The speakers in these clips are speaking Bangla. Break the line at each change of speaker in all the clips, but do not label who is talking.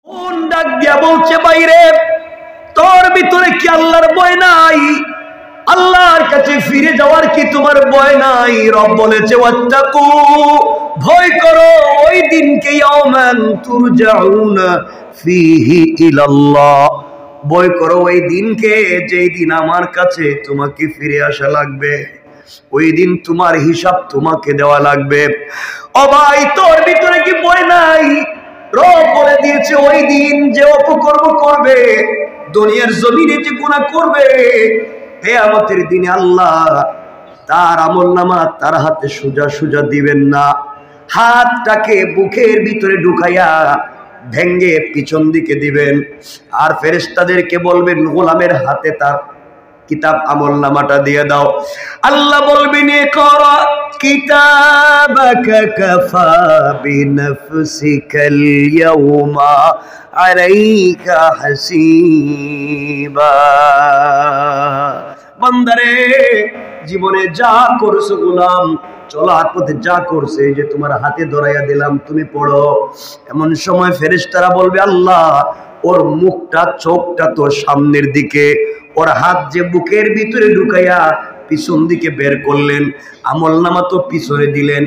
কোন ডাক দিয়া বলছে, বাইরে তোর ভিতরে কি আল্লাহর ভয় নাই? আল্লাহর কাছে ফিরে যাওয়ার কি তোমার ভয় নাই? রব বলেছে, ওয়াত্তাকু, ভয় করো ওই দিনকে, ইয়াওমান তুরজাউনা ফিহি ইলাল্লাহ, ভয় করো ওই দিনকে যেই দিন আমার কাছে তোমাকে ফিরে আসা লাগবে, ওই দিন তোমার হিসাব তোমাকে দেওয়া লাগবে। ও ভাই, তোর ভিতরে কি ভয় নাই? রব বলে দিয়েছে, ওই দিন যে অপকর্ম করবে, দুনিয়ার জমিনে যে গুনাহ করবে, কিয়ামতের দিনে আল্লাহ তার আমলনামা তার হাতে সোজা সোজা দিবেন না, হাতটাকে বুকের ভিতরে ঢুকাইয়া ভেঙ্গে পিছন দিকে দিবেন। আর ফেরেশতাদেরকে বলবেন, গোলামের হাতে তার কিতাব আমলনামাটা দিয়ে দাও। আল্লাহ বলবেন, ইকরা কিতাবাকা কাফা বিনাফসিকাল ইয়াওমা আলাইকা হাসিবা। বান্দারে, জীবনে যা করছো গোলাম, চলার পথে যা করছে, এই যে তোমার হাতে ধরাইয়া দিলাম, তুমি পড়ো। এমন সময় ফেরেশতারা বলবে, আল্লাহ ওর মুখটা চোখটা তো সামনের দিকে, ওর হাত যে বুকের ভিতরে ঢুকাইয়া পিছন দিকে বের করলেন, আমলনামা তো পিছনে দিলেন,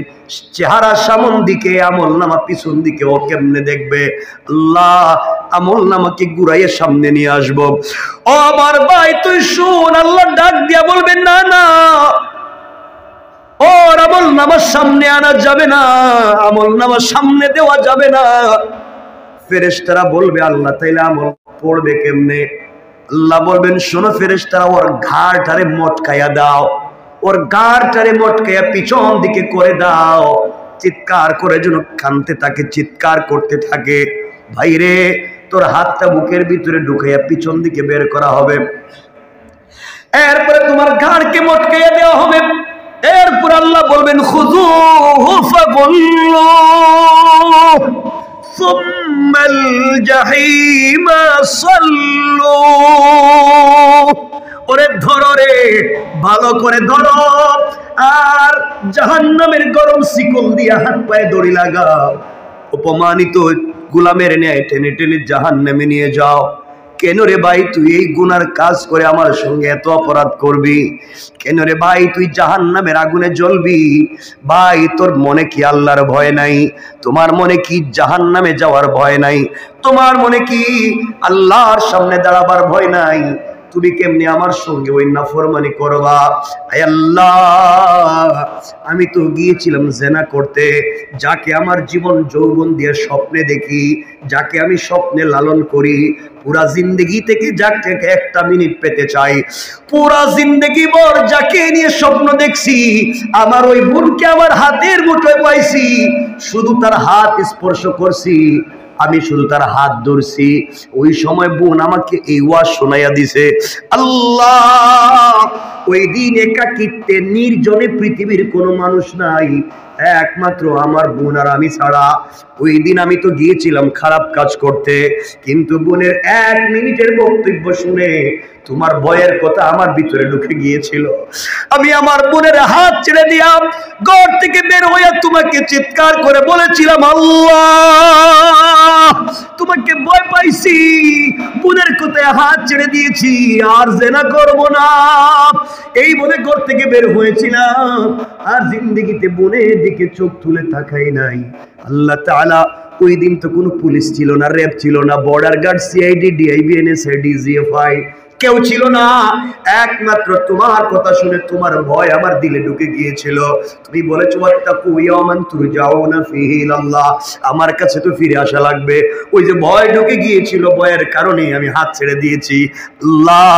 চেহারা সামন দিকে, আমলনামা পিছন দিকে, ও কেমনে দেখবে? আল্লাহ আমলনামাকে ঘুরাইয়া সামনে নিয়ে আসবো। ও আমার ভাই, তুই শুন, আল্লাহ ডাক দিয়া বলবেন, না না, ওর আমলনামা সামনে আনা যাবে না, আমলনামা সামনে দেওয়া যাবে না। ফেরেশতারা বলবে, আল্লাহ তাইলে আমল পড়বে কেমনে? আল্লাহ বলবেন, শোনো ফেরেশতারা, ওর ঘাড়টারে মটকাইয়া দাও, ওর ঘাড়টারে মটকাইয়া পিছন দিকে করে দাও, চিৎকার করে যেন কানতে থাকে, চিৎকার করতে থাকে। ভাইরে, তোর হাতটা বুকের ভিতরে ঢুকাইয়া পিছন দিকে বের করা হবে, এরপরে তোমার ঘাড়কে মটকাইয়া দেওয়া হবে। এরপর আল্লাহ বলবেন, খুযুহু ফাগুল্লু সুম্মাল জাহিমা সাল্লু। ওরে ধরো রে, ভালো করে ধরো, আর জাহান্নামের গরম শিকল দিয়া হাত পায়ে দড়ি লাগাও, অপমানিত গোলামের ন্যায় টেনে টেনে জাহান্নামে নিয়ে যাও। কেন রে ভাই, তুই এই গুনার কাজ করে আমার সঙ্গে এত অপরাধ করবি? কেন রে ভাই, তুই জাহান্নামের আগুনে জ্বলবি? ভাই, তোর মনে কি আল্লাহর ভয় নাই? তোমার মনে কি জাহান্নামে যাওয়ার ভয় নাই? তোমার মনে কি আল্লাহর সামনে দাঁড়াবার ভয় নাই? তুমি কেমনি আমার সঙ্গে ওই নাফরমানি করবা? আয় আল্লাহ, আমি তো গিয়েছিলাম জেনা করতে, যাকে আমার জীবন যৌবন দিয়ে স্বপ্নে দেখি, যাকে আমি স্বপ্নে লালন করি, পুরা জিন্দগি থেকে যাকে একটা মিনিট পেতে চাই, পুরা জিন্দগি ভর যাকে নিয়ে স্বপ্ন দেখছি, আমার ওই বোনকে আমার হাতের মুঠোয় পাইছি, শুধু তার হাত স্পর্শ করছি, আমি শুধু তার হাত ধরছি, ওই সময় বোন আমাকে এই ওয়াজ শোনাইয়া দিছে। আল্লাহ, ওই দিন একাকিত্বে নির্জনে পৃথিবীর কোনো মানুষ নাই, একমাত্র আমার বোন আর আমি ছাড়া। ওই দিন আমি তো গিয়েছিলাম খারাপ কাজ করতে, কিন্তু বোনের এক মিনিটের বক্তব্য শুনে তোমার ভয়ের কথা আমার ভিতরে ঢুকে গিয়েছিল। আমি আমার বোনের হাত ছেড়ে দিলাম, ঘর থেকে বের হইয়া তোমাকে চিৎকার করে বলেছিলাম, আল্লাহ তোমাকে ভয় পাইছি, বোনের কোথায় হাত ছেড়ে দিয়েছি, আর জেনা করব না, এই বলে ঘর থেকে বের হয়েছিলাম, আর জিন্দগিতে বোনের দিকে চোখ তুলে তাকাই নাই। আল্লাহ তাআলা, ওই দিন তো কোনো পুলিশ ছিল না, র্যাব ছিল না, border guard, CID, DIB, NSI, DGFI কেউ ছিল না, একমাত্র তোমার কথা শুনে তোমার ভয় আমার দিলে ঢুকে গিয়েছিল। তুমি বলেছো, ওয়াত্তাকু ইয়াওমান তুরজাউনা ফীহি ইলাল্লাহ, আমার কাছে তো ফিরে আসা লাগবে। ওই যে ভয় ঢুকে গিয়েছিল, ভয়ের কারণে আমি হাত ছেড়ে দিয়েছি। আল্লাহ,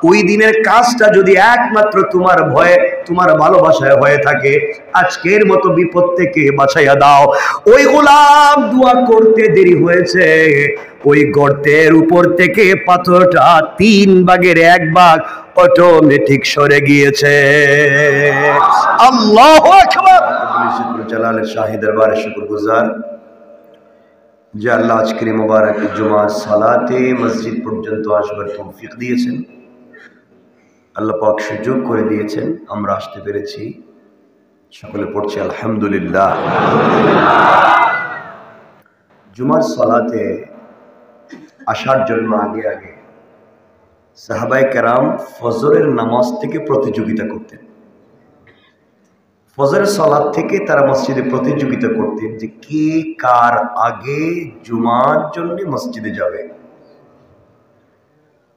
ওই দিনের কাজটা যদি একমাত্র তোমার ভয়ে, তোমার ভালোবাসায় হয়ে থাকে, আজকের মতো বিপদ থেকে বাঁচাইয়া দাও। ওই গোলাম দোয়া করতে দেরি হয়েছে, ওই গর্তের উপর থেকে পাথরটা 3 ভাগের 1 ভাগ অটোমেটিক সরে গিয়েছে। আল্লাহু আকবার। জালালের শাহী দরবারে শুকরগুজার যে আল্লাহ আজকের মুবারক জুমার সালাতে মসজিদ পর্যন্ত আসবার তৌফিক দিয়েছেন, আল্লাহ পাক সুযোগ করে দিয়েছেন, আমরা আসতে পেরেছি। সকলে পড়ছি আলহামদুলিল্লাহ। জুমার সালাতে আসার জন্য আগে আগে সাহাবায়ে কেরাম ফজরের নামাজ থেকে প্রতিযোগিতা করতেন। ফজরের সালাত থেকে তারা মসজিদে প্রতিযোগিতা করতেন যে কে কার আগে জুমার জন্য মসজিদে যাবে।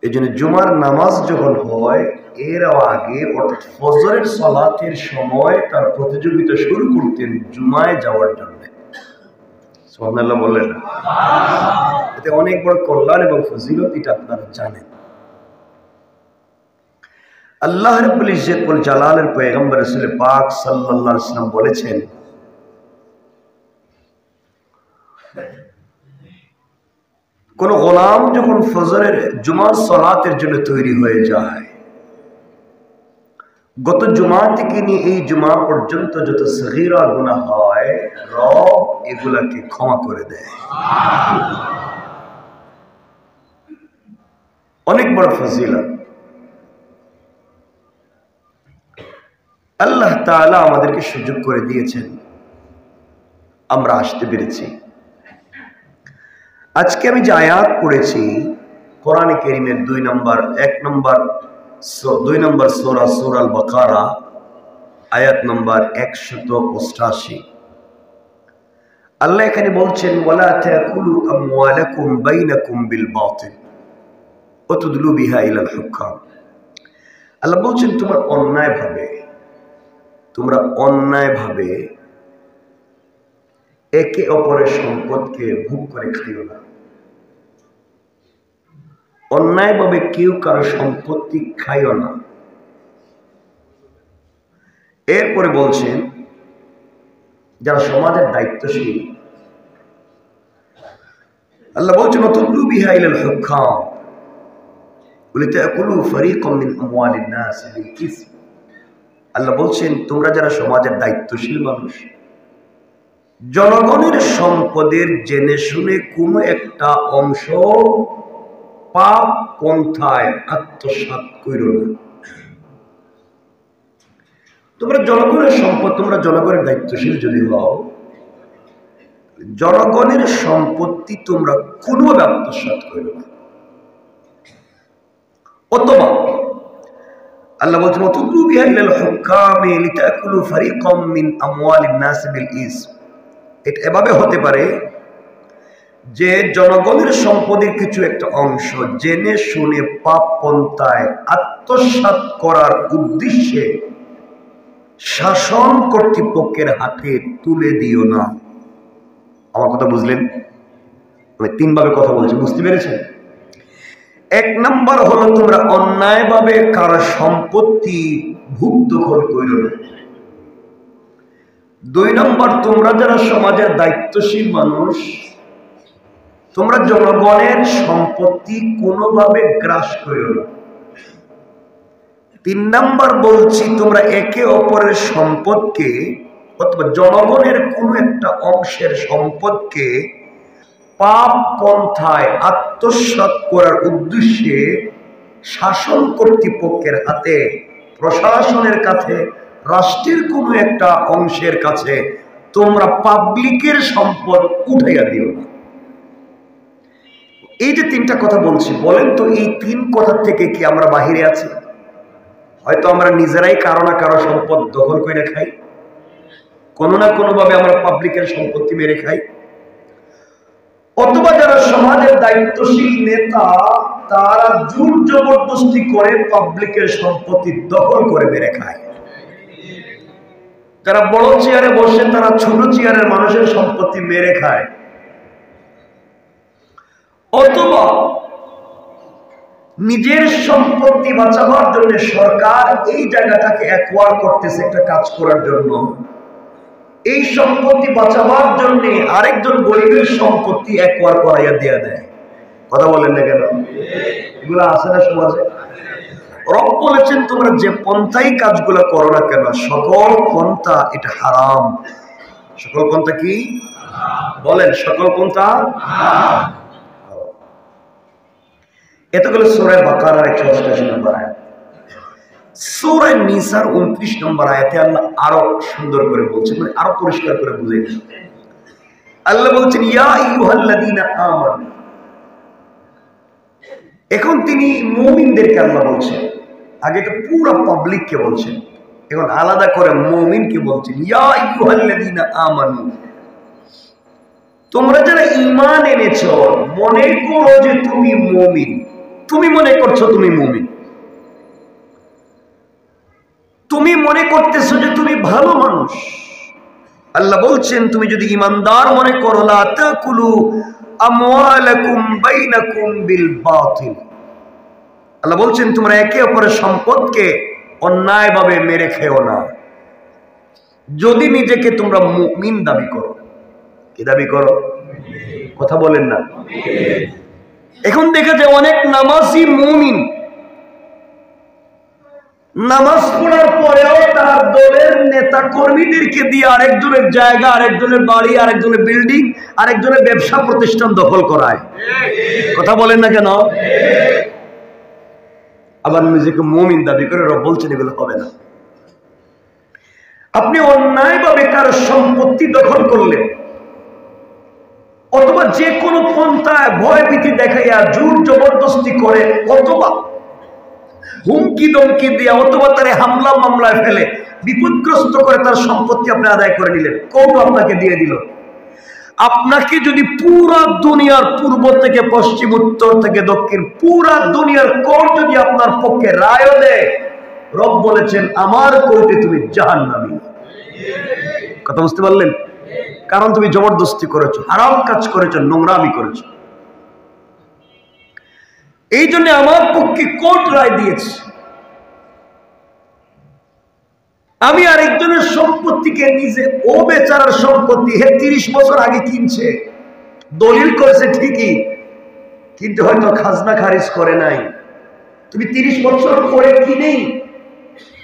এই জন্য জুমার নামাজ যখন হয় এর আগে অর্থাৎ ফজরের সালাতের সময় তার প্রতিযোগিতা শুরু করতেন জুমায় যাওয়ার জন্য। সুবহানাল্লাহ বললেন। এতে অনেক বড় কল্যাণ এবং ফজিলত, এটা আপনারা জানেন। আল্লাহ রাব্বুল ইজ্জত ওয়াল জালালের পয়গম্বর রাসূল পাক সাল্লাল্লাহু আলাইহি ওয়াসাল্লাম বলেছেন, কোন গোলাম যখন ফজরের জুমার সালাতের জন্য তৈরি হয়ে যায়, গত জুমা থেকে নিয়ে এই জুমা পর্যন্ত যত সগীরা গুনাহ হয় রব এগুলাকে ক্ষমা করে দেয়। অনেক বড় ফজিলত। আল্লাহ তাআলা আমাদেরকে সুযোগ করে দিয়েছেন, আমরা আসতে পেরেছি। আজকে আমি যে আয়াত পড়েছি কোরআনে কারীমের 2 নম্বর সূরা সূরাল বাকারা আয়াত নম্বর 188। আল্লাহ এখানে বলছেন, ওয়ালা তাকুলু আমওয়ালাকুম বাইনাকুম বিল বাতিল ওয়া তুদলু বিহা ইলাল হুকাম। আল্লাহ বলছেন তোমরা অন্যায়ভাবে একে অপরের সম্পদকে ভোগ করে খাইও না। অন্যায়ভাবে কেউ কারো সম্পত্তি খাইও না। এরপরে বলছেন যারা সমাজের দায়িত্বশীল, আল্লাহ বলছেন তুদলু বিহা ইলাল হুকাম লিতাকুলু ফারীকাম মিন আমওয়ালিন নাস বিল ইসম। আল্লাহ বলছেন তোমরা যারা সমাজের দায়িত্বশীল মানুষ, জনগণের সম্পদের জেনে শুনে কোনো একটা অংশ পাপ পন্থায় আত্মসাৎ করো না। তোমরা জনগণের সম্পদ, তোমরা জনগণের দায়িত্বশীল যদি হও, জনগণের সম্পত্তি তোমরা কোনোভাবে আত্মসাৎ করো না। অথবা আল্লাহ বলছেন তুদলু বিহা ইলাল হুকামি লিতাকুলু ফারীকাম মিন আমওয়ালিন নাস বিল ইসম। এটা এভাবে হতে পারে যে জনগণের সম্পদের কিছু একটা অংশ জেনে শুনে পাপ পন্থায় আত্মসাৎ করার উদ্দেশ্যে শাসন কর্তৃপক্ষের হাতে তুলে দিও না। আমার কথা বুঝলেন? আমি 3 ভাবে কথা বলছি, বুঝতে পেরেছেন? 1 নম্বর হলো তোমরা অন্যায়ভাবে কারো সম্পত্তি ভোগ দখল করো না। 2 নম্বর তোমরা যারা সমাজের দায়িত্বশীল মানুষ, তোমরা জনগণের সম্পত্তি কোনোভাবে গ্রাস করো না। 3 নম্বর বলছি তোমরা একে অপরের সম্পদকে অথবা জনগণের কোনো একটা অংশের সম্পদকে পাপ পন্থায় আত্মসাৎ করার উদ্দেশ্যে শাসন কর্তৃপক্ষের হাতে, প্রশাসনের কাছে, রাষ্ট্রের কোনো একটা অংশের কাছে তোমরা পাবলিকের সম্পদ উঠাইয়া দিও না। এই যে 3টা কথা বলছি, বলেন তো এই 3 কথা থেকে কি আমরা বাহিরে আছি? হয়তো আমরা নিজেরাই কারো না কারো সম্পদ দখল করে খাই, কোনো না কোনোভাবে আমরা পাবলিকের সম্পত্তি মেরে খাই, অথবা যারা সমাজের দায়িত্বশীল নেতা তারা জোর জবরদস্তি করে পাবলিকের সম্পত্তি দখল করে মেরে খায়। যারা বড় চেয়ারে বসে তারা ছোট চেয়ারের মানুষের সম্পত্তি মেরে খায়। অথবা নিজের সম্পত্তি বাঁচাবার জন্য সরকার এই জায়গাটাকে অ্যাকোয়ার করতেছে একটা কাজ করার জন্য, এই সম্পত্তি বাঁচাবার জন্য আরেকজন গরিবের সম্পত্তি অ্যাকোয়ার করাইয়া দিয়ে দেয়। কথা বলেন না কেন? এগুলো আছে না সমাজে? রব বলেছেন তোমরা যে পন্থাই কাজগুলো করো না কেন, সকল পন্থা এটা হারাম। সকল পন্থা কি? বলেন, সকল পন্থা হারাম। এটা হলো সূরা বাকারার 188 নম্বর আয়াত। সূরা নিসার 29 নম্বর আয়াতে আল্লাহ আরো সুন্দর করে বলছেন, মানে আরো পরিষ্কার করে বুঝাইছেন। আল্লাহ বলছেন ইয়া আইয়ুহাল্লাযীনা আমানু এখন তিনি মুমিনদেরকে আল্লাহ বলছেন, আগে তো পুরো পাবলিককে বলছেন, এখন আলাদা করে মুমিনকে বলছেন, ইয়া আইয়ুহাল্লাযীনা আমানু, তোমরা যারা ঈমান এনেছো মনে করো যে তুমি মুমিন। তুমি মনে করছো তুমি মুমিন, তুমি মনে করতেছো যে তুমি ভালো মানুষ। আল্লাহ বলছেন তুমি যদি ইমানদার মনে করো, লা তাকুলু আমওয়ালাকুম বাইনাকুম বিল বাতিল। আল্লাহ বলছেন তোমরা একে অপরের সম্পদকে অন্যায়ভাবে মেরে খেও না, যদি নিজেকে তোমরা মুমিন দাবি করো। কি দাবি করো? কথা বলেন না। এখন দেখা যায় অনেক নামাজি মুমিন, নামাজ পড়ার পরেও তার দলের নেতা কর্মীদেরকে দিয়ে আরেকজনের জায়গা, আরেকজনের বাড়ি, আরেকজনের বিল্ডিং, আরেকজনের ব্যবসা প্রতিষ্ঠান দখল করায়। কথা বলেন না কেন? আবার নিজেকে মুমিন দাবি করে। রব বলছেন এগুলো হবে না। আপনি অন্যায়ভাবে কারো সম্পত্তি দখল করলেন, অথবা যে কোনো পন্থায় ভয় ভীতি দেখাইয়া জোর জবরদস্তি করে, অথবা হুমকি দমকি দিয়া, অথবা তারে হামলা মামলায় ফেলে বিপদগ্রস্ত করে তার সম্পত্তি আপনি আদায় করে নিলেন, কোর্ট আপনাকে দিয়ে দিল। আপনাকে যদি পুরা দুনিয়ার পূর্ব থেকে পশ্চিম, উত্তর থেকে দক্ষিণ, পুরা দুনিয়ার কোর্ট যদি আপনার পক্ষে রায় দেয়, রব বলেছেন আমার কোর্টে তুমি জাহান্নামী। কথা বুঝতে পারলেন? কারণ তুমি জবরদস্তি করেছো, হারাম কাজ করেছো, নোংরামি করেছো। এই জন্য আমার পক্ষে কোর্ট রায় দিয়েছে। আমি আরেকজনের সম্পত্তিকে নিজে, ও বেচারার সম্পত্তি, হে 30 বছর আগে কিনছে, দলিল করেছে ঠিকই, কিন্তু হয়তো খাজনা খারিজ করে নাই। তুমি 30 বছর পরে কিনেই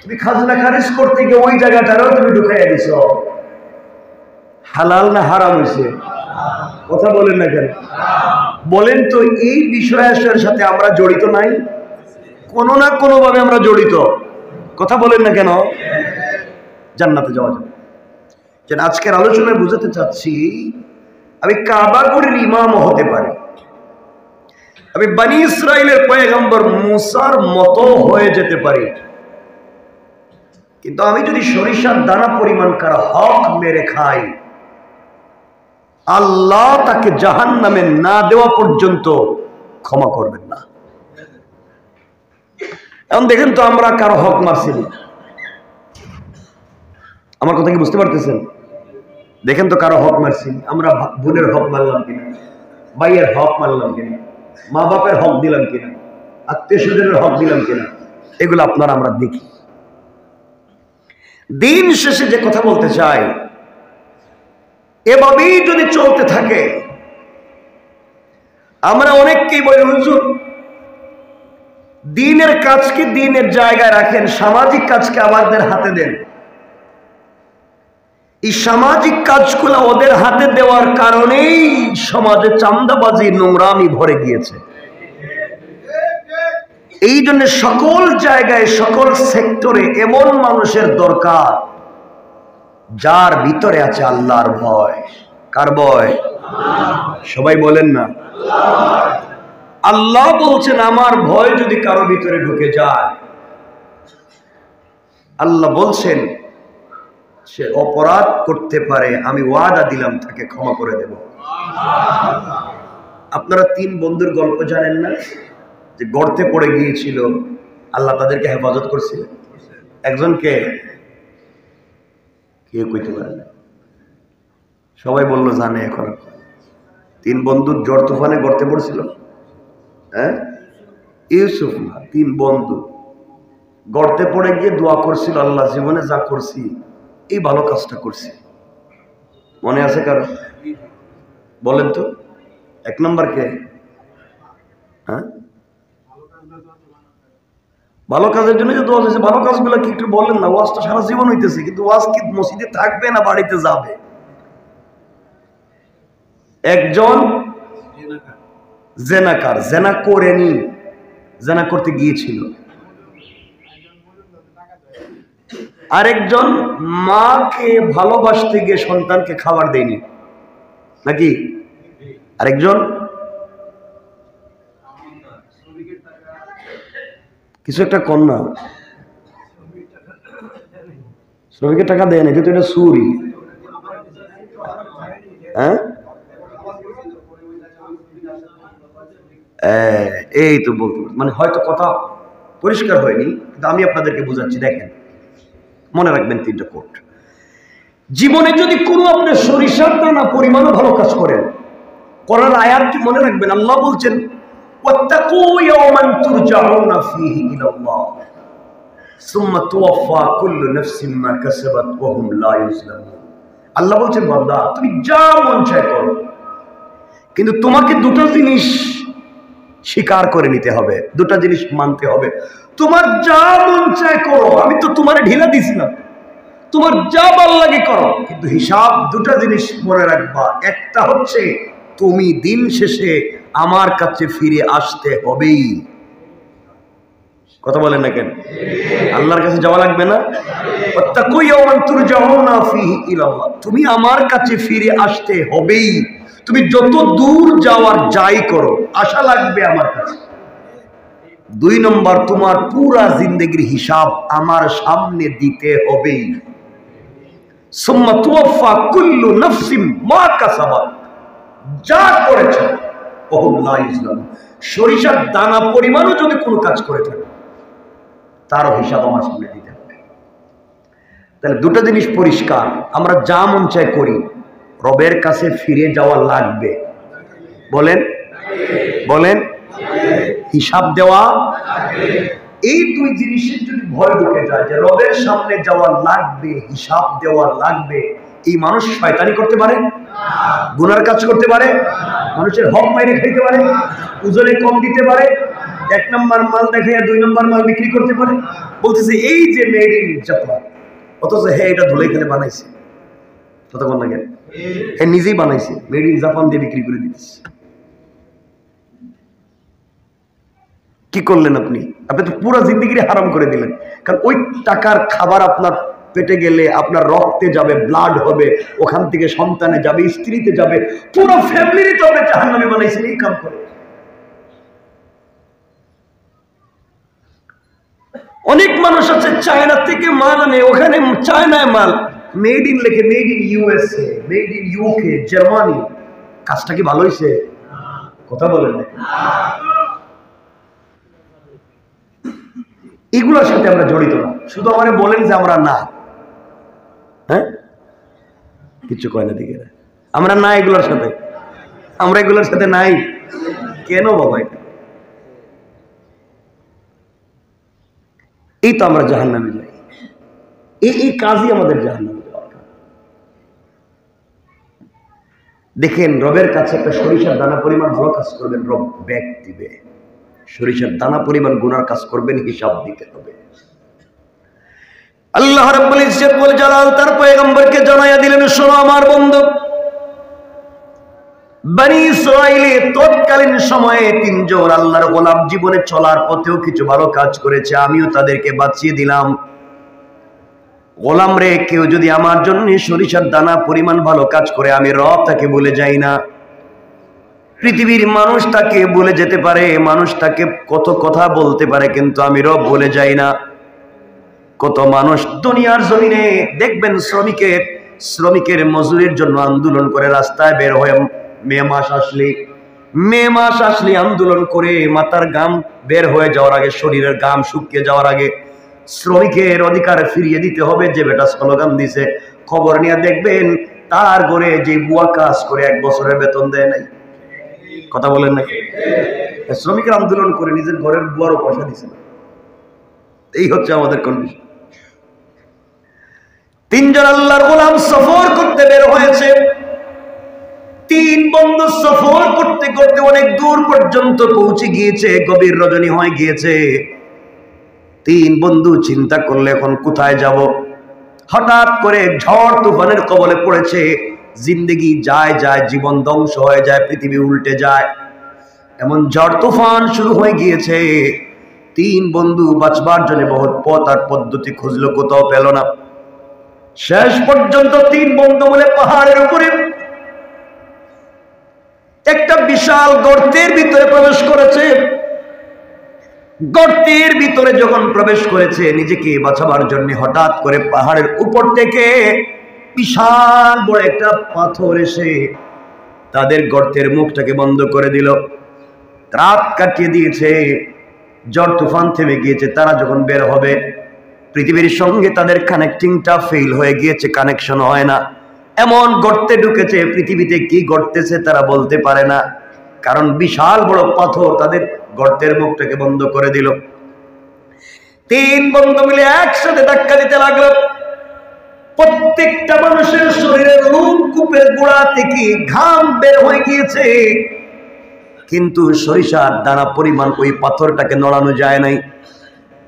তুমি খাজনা খারিজ করতে গিয়ে ওই জায়গাটারও তুমি ঢুকাইয়া দিছ। হালাল না হারাম হয়েছে? কথা বলেন না কেন? বলেন তো, এই বিষয়ের সাথে আমরা জড়িত নাই? কোনো না কোনো ভাবে আমরা জড়িত। কথা বলেন না কেন? জান্নাতে যাওয়া যাবে। যেন আজকের আলোচনায় বুঝাতে চাচ্ছি, আমি কাবাগরের ইমাম হতে পারি, আমি বনি ইসরাইলের পয়গম্বর মুসার মতো হয়ে যেতে পারি, কিন্তু আমি যদি সরিষার দানা পরিমাণ কার হক মেরে খাই, আল্লাহ তাকে জাহান্নামে না দেওয়া পর্যন্ত ক্ষমা করবেন না। এখন দেখেন তো, আমরা কারো হক মারছি না। আমার কথা কি বুঝতে পারতেছেন? দেখেন তো, কারো হক মারছি আমরা, বোনের হক মারলাম কিনা, ভাইয়ের হক মারলাম কিনা, মা বাপের হক দিলাম কিনা, আত্মীয় স্বজনের হক দিলাম কিনা, এগুলো আপনারা আমরা দেখি। দিন শেষে যে কথা বলতে চাই, এভাবেই যদি চলতে থাকে, আমরা অনেককেই বলি হুজুর দিনের কাজকে দিনের জায়গায় রাখেন, সামাজিক কাজকে আমাদের হাতে দেন। এই সামাজিক কাজগুলো ওদের হাতে দেওয়ার কারণেই সমাজে চাঁদাবাজি, নোংরামি ভরে গিয়েছে। এই জন্য সকল জায়গায়, সকল সেক্টরে এমন মানুষের দরকার যার ভিতরে আছে আল্লাহর ভয়। কার ভয়? সবাই বলেন না। আল্লাহ বলছেন আমার ভয় যদি কারো ভিতরে ঢুকে যায়, আল্লাহ বলছেন সে অপরাধ করতে পারে, আমি ওয়াদা দিলাম তাকে ক্ষমা করে দেব। আপনারা 3 বন্ধুর গল্প জানেন না, যে গর্তে পড়ে গিয়েছিল, আল্লাহ তাদেরকে হেফাজত করছিলেন। একজনকে কে কইতে পারে না, সবাই বললো জানে। এখন 3 বন্ধু ঝড় তুফানে গর্তে পড়ছিল। হ্যাঁ, ইউসুফ না, 3 বন্ধু গর্তে পড়ে গিয়ে দোয়া করছিল, আল্লাহ জীবনে যা করছি এই ভালো কাজটা করছি। মনে আছে কারো? বলেন তো 1 নম্বর কে? হ্যাঁ, ভালো কাজের জন্য যে দোয়া হয়েছে, ভালো কাজগুলো কি একটু বলেন না? ওয়াজ তো সারা জীবন হইতেছে, কিন্তু ওয়াজ কি মসজিদে থাকবে না বাড়িতে যাবে? একজন জেনাকার, জেনা করেনি, জেনা করতে গিয়েছিল। আরেকজন মাকে ভালোবাসতে গিয়ে সন্তানকে খাবার দেয়নি, নাকি? আরেকজন কিছু একটা কন্যা শ্রমিকের টাকা দেয় না, কিন্তু এটা চুরি। হ্যাঁ, এই তো বলতে মানে হয়তো কথা পরিষ্কার হয়নি, কিন্তু আমি আপনাদেরকে বোঝাচ্ছি। দেখেন, মনে রাখবেন তিনটা কোট। জীবনে যদি কোনো আপনি সরিষার দানা পরিমাণও ভালো কাজ করেন, করার আয়াত মনে রাখবেন, আল্লাহ বলছেন ওয়াত্তাকু ইয়াওমান তুরজাউনা ফীহি ইলাল্লাহ সুম্মা তুওয়াফা কুল্লু নাফসিন মা কাসাবাত ওয়া হুম লা ইউজলামুন। আল্লাহ বলছেন, বান্দা তুমি যা মন চায় করো, কিন্তু তোমাকে দুটো জিনিস স্বীকার করে নিতে হবে, দুটো জিনিস মানতে হবে। তোমার যা মন চায় করো, আমি তো তোমারে ঢিলা দিছিলাম, তোমার যা ভালো লাগে করো, কিন্তু হিসাব দুটো জিনিস মনে রাখবা। একটা হচ্ছে তুমি দিন শেষে আমার কাছে ফিরে আসতে হবেই। কথা বলেন না কেন? আল্লাহর কাছে যাওয়া লাগবে না? ওয়াত্তাকু ইয়াওমান তুরজাউনা ফীহি ইলাল্লাহ, তুমি আমার কাছে ফিরে আসতে হবেই। তুমি যত দূর যাওয়ার যাই করো, আশা লাগবে আমার কাছে। 2 নম্বর, তোমার পুরা জিন্দেগির হিসাব আমার সামনে দিতে হবেই। সুম্মা তুওয়াফা কুল্লু নাফসিন মা কাসাবাত, যা করেছো ওয়া হুম লা ইউজলামুন। সরিষার দানা পরিমাণও যদি কোনো কাজ করে থাকে, তারও হিসাব আমার সামনে দিতে হবে। তাহলে দুটো জিনিস পরিষ্কার, আমরা যা মন চায় করি, রবের কাছে ফিরে যাওয়া লাগবে। বলেন বলেন, হিসাব দেওয়া। এই দুই জিনিসের যদি ভয় ঢুকে যায় যে রবের সামনে যাওয়া লাগবে, হিসাব দেওয়া লাগবে, এই মানুষ শয়তানি করতে পারে, গুনার কাজ করতে পারে, মানুষের হক মাইরে খাইতে পারে, ওজনে কম দিতে পারে, 1 নম্বর মাল দেখে 2 নম্বর মাল বিক্রি করতে পারে। বলতেছে এই যে মেড ইন জাপান, অথচ হ্যাঁ এটা ধুলে খেলে বানাইছে। কতক্ষণ লাগে? হ্যাঁ নিজেই বানাইছে, মেড ইন জাপান দিয়ে বিক্রি করে দিচ্ছে। কি করলেন আপনি? আপনি তো পুরো জিন্দেগি হারাম করে দিলেন। কারণ ওই টাকার খাবার আপনার পেটে গেলে আপনার রক্তে যাবে, ব্লাড হবে, ওখান থেকে সন্তানে যাবে, স্ত্রীতে যাবে, পুরো ফ্যামিলি তো আপনি জাহান্নামী বানাইছেন এই কাম করে। অনেক মানুষ আছে চায়না থেকে মাল আনে, ওখানে চায়নায় মাল মেড ইন লেখে, made in USA, made in UK, Germany. কাজটা কি ভালো হয়েছে? কথা বলেন না। এগুলোর সাথে আমরা জড়িত না। শুধু আমারে বলেন যে আমরা না, হ্যাঁ কিছু কয় না দিকে, আমরা না এগুলোর সাথে, আমরা এগুলোর সাথে নাই। কেন বাবা? এই তো আমরা জাহান্নামে যাই, এই কাজই আমাদের জাহান্নামে যাওয়ার কাজ। দেখেন, রবের কাছে একটা সরিষার দানা পরিমাণ ভালো কাজ করবেন, রব ব্যাক দিবে। সরিষার দানা পরিমাণ গুনার কাজ করবেন, হিসাব দিতে হবে। আল্লাহ রাব্বুল ইজ্জত ওয়াল জালাল তার পয়গম্বরকে জানাইয়া দিলেন, শোনো আমার বন্ধু, বনী ইসরাঈলে তৎকালীন সময়ে 3 জন আল্লাহর গোলাম জীবনে চলার পথেও কিছু ভালো কাজ করেছে, আমিও তাদেরকে বাঁচিয়ে দিলাম। গোলাম রে, কেউ যদি আমার জন্য সরিষার দানা পরিমাণ ভালো কাজ করে, আমি রব তাকে ভুলে যাই না। পৃথিবীর মানুষ তাকে বলে যেতে পারে, মানুষ তাকে কত কথা বলতে পারে, কিন্তু আমি রব বলে যাই না। কত মানুষ দুনিয়ার জমিনে দেখবেন শ্রমিকের মজুরির জন্য আন্দোলন করে, রাস্তায় বের হয়ে মে মাস আসলে আন্দোলন করে, মাথার ঘাম বের হয়ে যাওয়ার আগে, শরীরের ঘাম শুকিয়ে যাওয়ার আগে শ্রমিকের অধিকার ফিরিয়ে দিতে হবে যে বেটা স্লোগান দিছে, খবর নিয়ে দেখবেন তার ঘরে যে বুয়া কাজ করে 1 বছরের বেতন দেয় নাই। কথা বলেন নাকি? শ্রমিকের আন্দোলন করে নিজের ঘরের বুয়ারও পয়সা দিছে না। এই হচ্ছে আমাদের কন্ডিশন। 3 জন আল্লাহর গোলাম সফর করতে বের হয়েছে। 3 বন্ধু সফর করতে করতে অনেক দূর পর্যন্ত পৌঁছে গিয়েছে, গভীর রজনী হয়ে গিয়েছে। 3 বন্ধু চিন্তা করলে এখন কোথায় যাব। হঠাৎ করে ঝড় তুফানের কবলে পড়েছে, জিন্দেগি যায় যায়, জীবন ধ্বংস হয়ে যায়, পৃথিবী উল্টে যায়, এমন ঝড় তুফান শুরু হয়ে গিয়েছে। 3 বন্ধু বাঁচবার জন্য বহুত পথ আর পদ্ধতি খুঁজলো, কোথাও পেল না। শেষ পর্যন্ত 3 বন্ধু বলে পাহাড়ের উপরে একটা বিশাল গর্তের ভিতরে প্রবেশ করেছে। গর্তের ভিতরে যখন প্রবেশ করেছে নিজেকে বাঁচাবার জন্য, হঠাৎ করে পাহাড়ের উপর থেকে বিশাল বড় একটা পাথর এসে তাদের গর্তের মুখটাকে বন্ধ করে দিল। রাত কাটিয়ে দিয়েছে, ঝড় তুফান থেমে গিয়েছে। তারা যখন বের হবে, পৃথিবীর সঙ্গে তাদের কানেক্টিংটা ফেল হয়ে গিয়েছে, কানেকশন হয় না। এমন গর্তে ঢুকেছে, পৃথিবীতে কি ঘটতেছে তারা বলতে পারে না, কারণ বিশাল বড় পাথর তাদের গর্তের মুখটাকে বন্ধ করে দিল। তিন বন্ধু মিলে একসাথে ধাক্কা দিতে লাগলো। প্রত্যেকটা মানুষের শরীরের লোমকূপের গোড়া থেকে ঘাম বের হয়ে গিয়েছে, কিন্তু সরিষার দানা পরিমাণ ওই পাথরটাকে নড়ানো যায় নাই।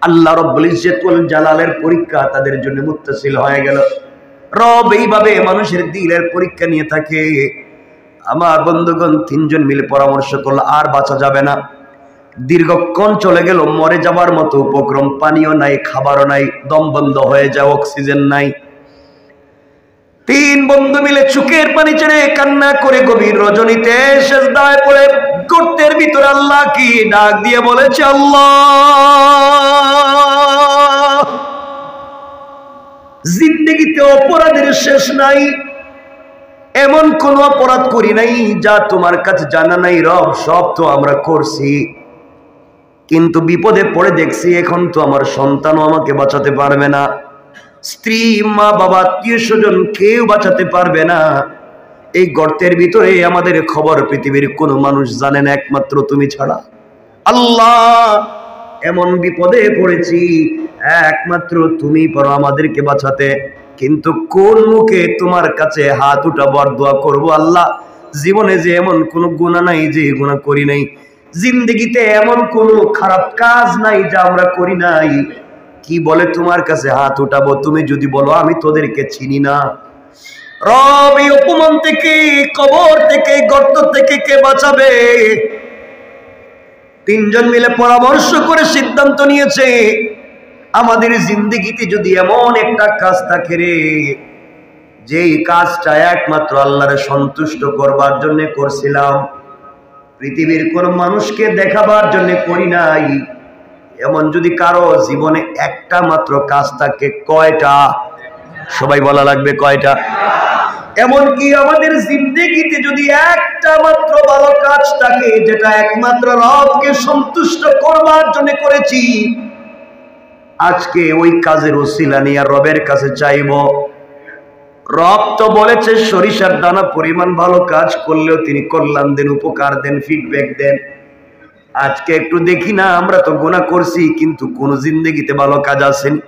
আল্লাহ রব্বুল ইজ্জত ওয়াল জালালের পরীক্ষা তাদের জন্য মুত্তাসিল হয়ে গেল। রব এইভাবে মানুষের দিলের পরীক্ষা নিয়ে থাকে। আমার বন্ধুগণ, তিনজন মিলে পরামর্শ করলো আর বাঁচা যাবে না। দীর্ঘক্ষণ চলে গেল, মরে যাবার মতো উপক্রম, পানিও নাই, খাবারও নাই, দম বন্ধ হয়ে যায়, অক্সিজেন নাই। তিন বন্ধু মিলে চোখের পানি ছেড়ে কান্না করে গভীর রজনীতে সিজদায় পড়ে গর্তের ভিতরে আল্লাহ কি ডাক দিয়ে বলেছে, আল্লাহ, জিন্দেগিতে অপরাধের শেষ নাই, এমন কোন অপরাধ করি নাই যা তোমার কাছে জানা নাই। রব, সব তো আমরা করছি, কিন্তু বিপদে পড়ে দেখছি এখন তো আমার সন্তানও আমাকে বাঁচাতে পারবে না, স্ত্রী, মা, বাবা, আত্মীয় স্বজন কেউ বাঁচাতে পারবে না। এই গর্তের ভিতরে আমাদের খবর পৃথিবীর কোনো মানুষ জানে না, একমাত্র তুমি ছাড়া। আল্লাহ, এমন বিপদে পড়েছি, একমাত্র তুমি পারো আমাদেরকে বাঁচাতে, কিন্তু কোন মুখে তোমার কাছে হাত উঠাবো আর দোয়া করবো? আল্লাহ, জীবনে যে এমন কোনো গুনাহ নাই যে গুনাহ করি নাই, জিন্দেগিতে এমন কোনো খারাপ কাজ নাই যা আমরা করি নাই, কি বলে তোমার কাছে হাত উঠাবো? তুমি যদি বলো আমি তোদেরকে চিনি না। রব, এই অপমান থেকে, কবর থেকে, গর্ত থেকে কে বাঁচাবে? তিনজন মিলে পরামর্শ করে সিদ্ধান্ত নিয়েছে, আমাদের জিন্দেগিতে যদি এমন একটা কাজ থাকে রে, যেই কাজটা একমাত্র আল্লাহরে সন্তুষ্ট করবার জন্য করছিলাম, পৃথিবীর কোন মানুষকে দেখাবার জন্য করি নাই, এমন যদি কারো জীবনে একটা মাত্র কাজ থাকে, কয়টা? সবাই বলা লাগবে, কয়টা? এমনকি আমাদের জিন্দেগিতে যদি একটা মাত্র ভালো কাজ থাকে, যেটা একমাত্র রবকে সন্তুষ্ট করবার জন্য করেছি, আজকে ওই কাজের ওসিলা নিয়ে রবের কাছে চাইব। রব তো বলেছে সরিষার দানা পরিমাণ ভালো কাজ করলেও তিনি কল্যাণ দেন, উপকার দেন, ফিডব্যাক দেন। আজকে একটু দেখি না, আমরা তো গুনাহ করছি কিন্তু কোন জিন্দেগিতে ভালো কাজ আসেনি।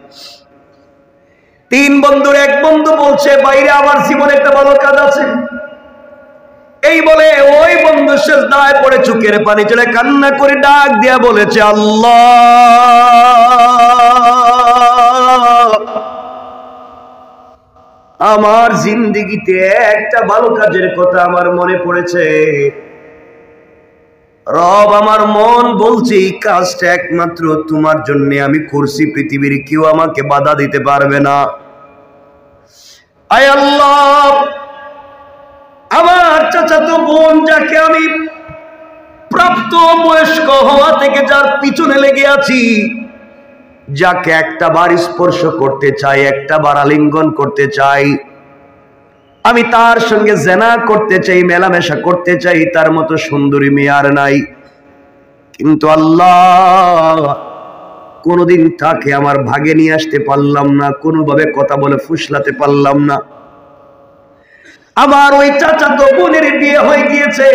তিন বন্ধুর এক বন্ধু বলছে, বাইরে আমার জীবনে একটা ভালো কাজ আছে। এই বলে ওই বন্ধু সিজদায় পড়ে চোখের পানি ছেড়ে কান্না করে ডাক দিয়া বলেছে, আল্লাহ, আমার জিন্দেগিতে একটা ভালো কাজের কথা আমার মনে পড়েছে। রব, আমার মন বলছে এই কাজটা একমাত্র তোমার জন্য আমি করছি, পৃথিবীর কেউ আমাকে বাধা দিতে পারবে না। আয় আল্লাহ, আমার চাচাতো বোন, যাকে আমি প্রাপ্ত বয়স্ক হওয়া থেকে যার পিছনে লেগে আছি, যাকে একটা বার স্পর্শ করতে চাই, একটা বার আলিঙ্গন করতে চাই, আমি তার সঙ্গে জেনা করতে চাই, মেলামেশা করতে চাই, তার মতো সুন্দরী মেয়ে আর নাই। কিন্তু আল্লাহ, কোনোদিন তাকে আমার ভাগে নিয়ে আসতে পারলাম না, কোনোভাবে কথা বলে ফুসলাতে পারলাম না। আমার ওই চাচাতো বোনের বিয়ে হয়ে গিয়েছে।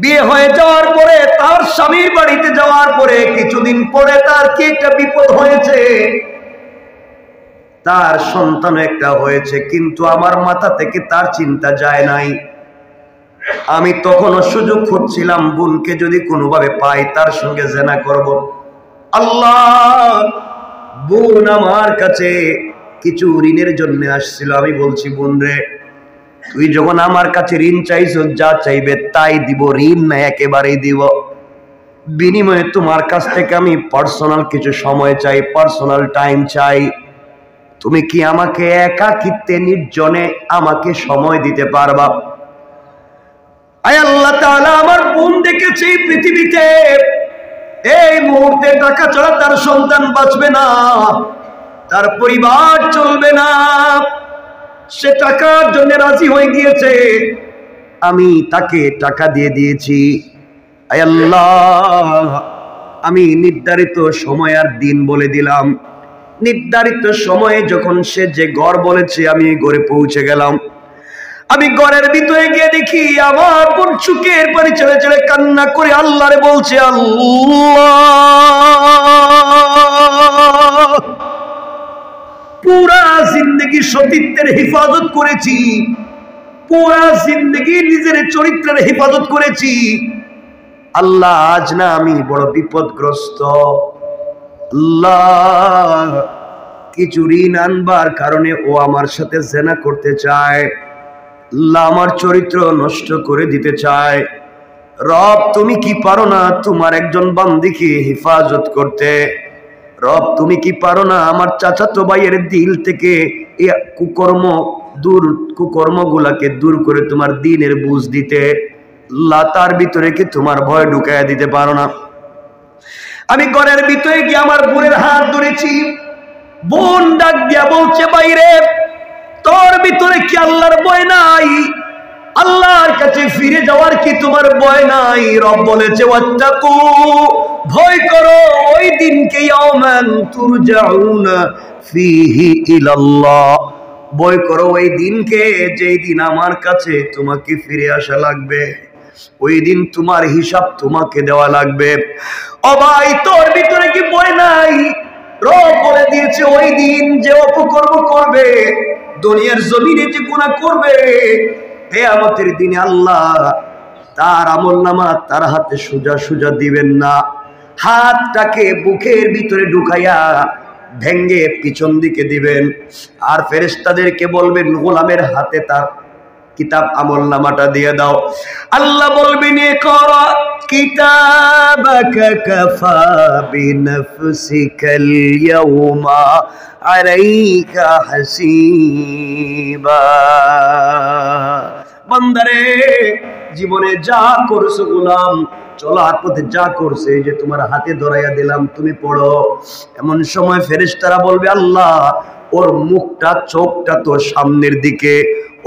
বিয়ে হয়ে যাওয়ার পরে, তার স্বামীর বাড়িতে যাওয়ার পরে কিছুদিন পরে তার কি একটা বিপদ হয়েছে, তার সন্তান একটা হয়েছে, কিন্তু আমার মাথা থেকে তার চিন্তা যায় নাই। আমি তখনও সুযোগ খুঁজছিলাম, বোনকে যদি কোনোভাবে পাই তার সঙ্গে জেনা করব। আল্লাহ, বোন আমার কাছে কিছু ঋণের জন্য আসছিল। আমি বলছি, বোন রে, তুই যখন আমার কাছে ঋণ চাইছ, যা চাইবে তাই দিব, ঋণ না একেবারেই দিব। বিনিময়ে তোমার কাছ থেকে আমি পার্সোনাল কিছু সময় চাই, পার্সোনাল টাইম চাই। তুমি কি আমাকে একাকিত্বে, নির্জনে আমাকে সময় দিতে পারবা? আয় আল্লাহ তাআলা, আমার বোন দেখেছি পৃথিবীতে এই মুহূর্তে টাকা ছাড়া তার সন্তান বাঁচবে না, তার পরিবার চলবে না। সে টাকার জন্য রাজি হয়ে গিয়েছে, আমি তাকে টাকা দিয়ে দিয়েছি। আয় আল্লাহ, আমি নির্ধারিত সময় আর দিন বলে দিলাম। নির্ধারিত সময়ে যখন সে যে ঘর বলেছে আমি ঘরে পৌঁছে গেলাম। আমি ঘরের ভিতরে গিয়ে দেখি আমার বোন চোখের পানি ছেড়ে ছেড়ে কান্না করে আল্লাহরে বলছে, আল্লাহ, পুরা জিন্দগি সতীত্বের হেফাজত করেছি, পুরা জিন্দগি নিজের চরিত্রের হেফাজত করেছি। আল্লাহ, আজ না আমি বড় বিপদগ্রস্ত। আল্লাহ, কিছু ঋণ আনবার কারণে ও আমার সাথে জেনা করতে চায়। আল্লাহ, আমার চরিত্র নষ্ট করে দিতে চায়। রব, তুমি কি পারো না তোমার একজন বান্দিকে হেফাজত করতে? রব, তুমি কি পারো না আমার চাচাতো ভাইয়ের দিল থেকে এই কুকর্মগুলাকে দূর করে তোমার দ্বীনের বুঝ দিতে? আল্লাহ, তার ভিতরে কি তোমার ভয় ঢুকাইয়া দিতে পারো না? আমি ঘরের ভিতরে গিয়ে আমার বোনের হাত ধরেছি। বোন ডাক দিয়া বলছে, বাইরে তোর ভিতরে কি আল্লাহর ভয় নাই? আল্লাহর কাছে ফিরে যাওয়ার কি তোমার ভয় নাই? রব বলেছে, ওয়াত্তাকু, ভয় করো ওই দিনকে, ইয়াওমান তুরজাউনা ফীহি ইলাল্লাহ, ভয় করো ওই দিনকে যেই দিন আমার কাছে তোমাকে ফিরে আসা লাগবে, ওই দিন তোমার হিসাব তোমাকে দেওয়া লাগবে। ও ভাই, তোর ভিতরে কি ভয় নাই? রব বলে দিয়েছে, ওই দিন যে অপকর্ম করবে, দুনিয়ার জমিনে যে গুনাহ করবে, কিয়ামতের দিনে আল্লাহ তার আমলনামা তার হাতে সোজা সোজা দিবেন না। হাতটাকে বুকের ভিতরে ঢুকাইয়া ভেঙ্গে পিছন দিকে দিবেন, আর ফেরেশতাদেরকে বলবেন গোলামের হাতে তার কিতাব আমলনামাটা দিয়ে দাও। আল্লাহ বলবেন, ইকরা কিতাবাকা কাফা বিনাফসিকাল ইয়াওমা আলাইকা হাসিবা। বান্দারে, জীবনে যা করছো গোলাম, চলার পথে যা করছে, এই যে তোমার হাতে ধরাইয়া দিলাম, তুমি পড়ো। এমন সময় ফেরেশতারা বলবে, আল্লাহ, ওর মুখটা চোখটা তো সামনের দিকে,